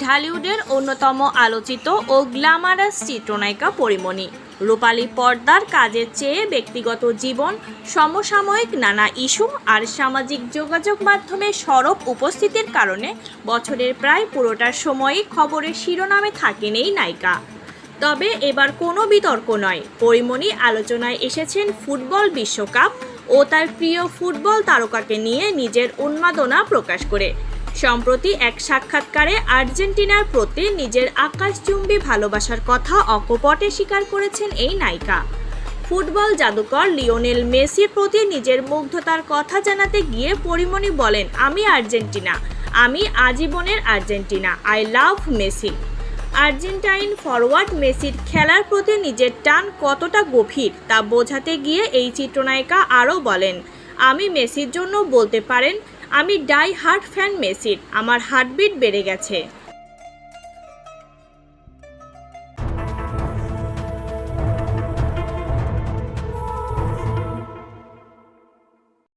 ঢালিউডের অন্যতম আলোচিত ও গ্ল্যামারাস চিত্রনায়িকা পরীমণি রূপালী পর্দার কাজের চেয়ে ব্যক্তিগত জীবন, সমসাময়িক নানা ইস্যু আর সামাজিক যোগাযোগ মাধ্যমে সরব উপস্থিতির কারণে বছরের প্রায় পুরোটার সময়ই খবরের শিরোনামে থাকেন এই নায়িকা। তবে এবার কোনো বিতর্ক নয়, পরীমণি আলোচনায় এসেছেন ফুটবল বিশ্বকাপ ও তার প্রিয় ফুটবল তারকাকে নিয়ে নিজের উন্মাদনা প্রকাশ করে। সম্প্রতি এক সাক্ষাৎকারে আর্জেন্টিনার প্রতি নিজের আকাশচুম্বী ভালোবাসার কথা অকপটে স্বীকার করেছেন এই নায়িকা। ফুটবল জাদুকর লিওনেল মেসির প্রতি নিজের মুগ্ধতার কথা জানাতে গিয়ে পরীমণি বলেন, আমি আর্জেন্টিনা, আমি আজীবনের Argentina, I love Messi. Argentine forward মেসির খেলার প্রতি নিজের টান কতটা গভীর তা বোঝাতে গিয়ে এই চিত্রনায়িকা আরও বলেন, আমি মেসির জন্য বলতে পারেন আমি ডাই হার্ট ফ্যান মেসির, আমার হার্টবিট বেড়ে গেছে।